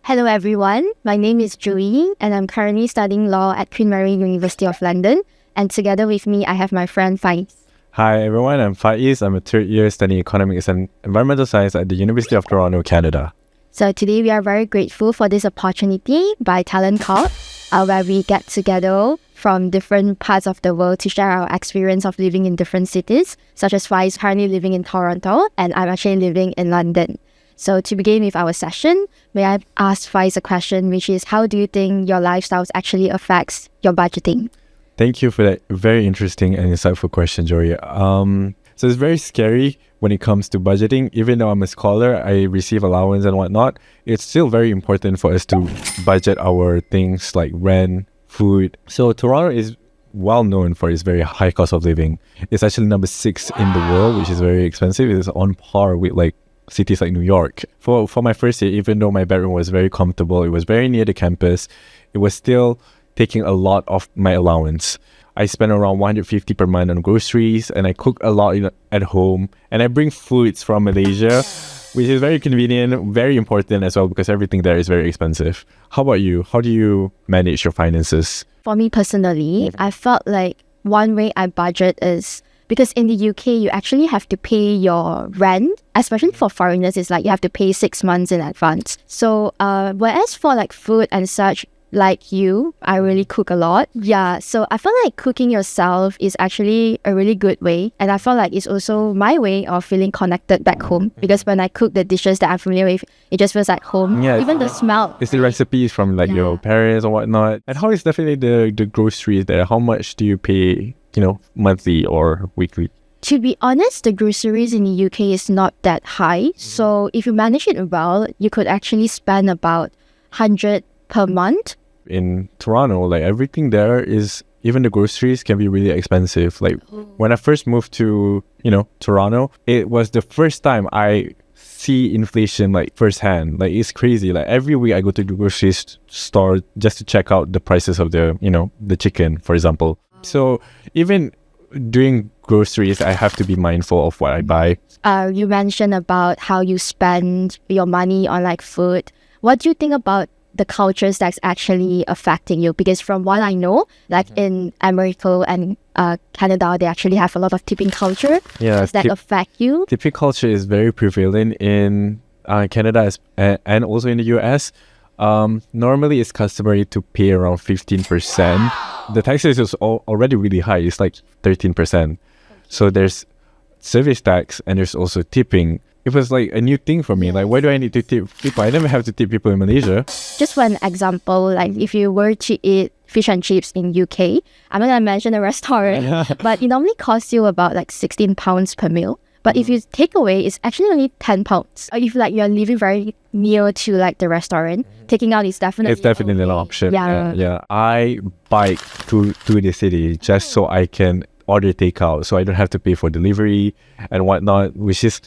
Hello everyone, my name is Julie and I'm currently studying law at Queen Mary University of London, and together with me I have my friend Faiz. Hi everyone, I'm Faiz. I'm a third year studying economics and environmental science at the University of Toronto, Canada. So today we are very grateful for this opportunity by Talent Corp, where we get together from different parts of the world to share our experience of living in different cities, such as Faiz currently living in Toronto and I'm actually living in London. So to begin with our session, may I ask Faiz a question, which is how do you think your lifestyles actually affects your budgeting? Thank you for that very interesting and insightful question, Jory. So it's very scary when it comes to budgeting. Even though I'm a scholar, I receive allowance and whatnot. It's still very important for us to budget our things like rent, food. So Toronto is well known for its very high cost of living. It's actually number 6 in the world, which is very expensive. It's on par with like cities like New York. For my first year, even though my bedroom was very comfortable, it was very near the campus, it was still taking a lot of my allowance. I spend around 150 per month on groceries, and I cook a lot at home, and I bring foods from Malaysia, which is very convenient, very important as well, because everything there is very expensive. How about you? How do you manage your finances? For me personally, I felt like one way I budget is because in the UK, you actually have to pay your rent, especially for foreigners, it's like you have to pay 6 months in advance. So whereas for like food and such, like you, I really cook a lot. Yeah, so I feel like cooking yourself is actually a really good way. And I feel like it's also my way of feeling connected back home. Because when I cook the dishes that I'm familiar with, it just feels like home. Yeah, even the smell. It's the recipes from like your parents or whatnot. And how is definitely the groceries there? How much do you pay, monthly or weekly? To be honest, the groceries in the UK is not that high. So if you manage it well, you could actually spend about 100 per month. In Toronto, like everything there is, even the groceries can be really expensive. Like when I first moved to, Toronto, it was the first time I see inflation like firsthand. Like it's crazy. Like every week I go to the grocery store just to check out the prices of the chicken, for example. So even doing groceries, I have to be mindful of what I buy. You mentioned about how you spend your money on like food. What do you think about the cultures that's actually affecting you? Because from what I know, like in America and Canada, they actually have a lot of tipping culture. Yeah, does that affect you? Tipping culture is very prevalent in Canada and also in the US. Normally, it's customary to pay around 15%. The taxes is already really high. It's like 13%. So there's service tax and there's also tipping. It was like a new thing for me. Like, why do I need to tip people? I never have to tip people in Malaysia. Just for an example, like if you were to eat fish and chips in UK, I'm not gonna mention a restaurant, but it normally costs you about like 16 pounds per meal. But if you take away, it's actually only 10 pounds. If like you're living very near to like the restaurant, taking out is definitely an option. Yeah. I bike to the city just so I can order takeout, so I don't have to pay for delivery and whatnot, which is,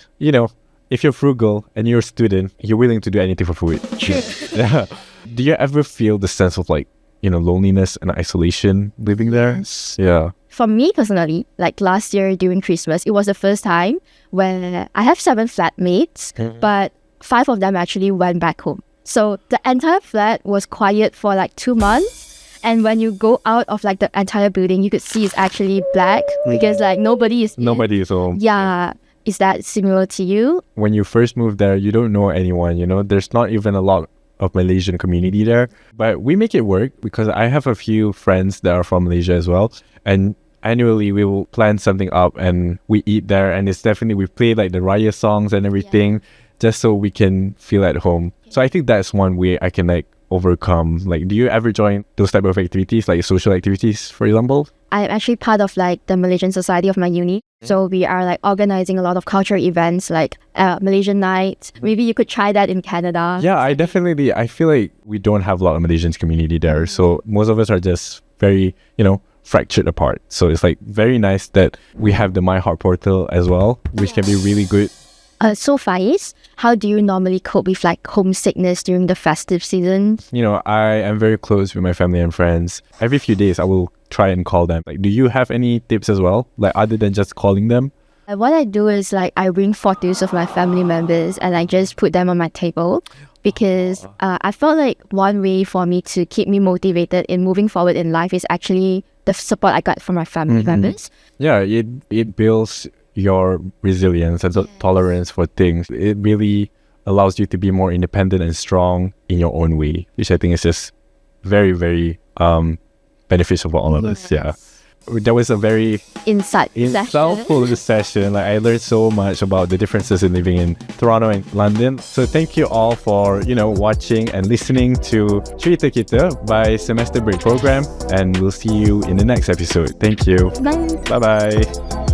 if you're frugal and you're a student, you're willing to do anything for food. True. Yeah. Do you ever feel the sense of like, loneliness and isolation living there? Yeah. For me personally, like last year during Christmas, it was the first time when I have 7 flatmates, but 5 of them actually went back home. So the entire flat was quiet for like 2 months. And when you go out of like the entire building, you could see it's actually black because like nobody is home. Yeah. Is that similar to you? When you first move there, you don't know anyone, there's not even a lot of Malaysian community there. But we make it work because I have a few friends that are from Malaysia as well. And annually, we will plan something up and we eat there. And it's definitely, we play like the Raya songs and everything just so we can feel at home. So I think that's one way I can like overcome. Like, do you ever join those type of activities, like social activities, for example? I'm actually part of like the Malaysian Society of my uni. So we are like organizing a lot of cultural events like Malaysian night. Maybe you could try that in Canada. Yeah, I feel like we don't have a lot of Malaysian community there. So most of us are just very, fractured apart. So it's like very nice that we have the MyHeart portal as well, which can be really good. So Faiz, how do you normally cope with like homesickness during the festive season? I am very close with my family and friends. Every few days I will try and call them. Like, do you have any tips as well? Like other than just calling them? What I do is like I bring photos of my family members and I just put them on my table. because I felt like one way for me to keep me motivated in moving forward in life is actually the support I got from my family members. Yeah, it builds your resilience and tolerance for things. It really allows you to be more independent and strong in your own way, which I think is just very, very beneficial for all of us. Yeah. That was a very insightful session. Like, I learned so much about the differences in living in Toronto and London. So thank you all for, watching and listening to Cherita Kita by Semester Break Program. And we'll see you in the next episode. Thank you. Bye. Bye-bye.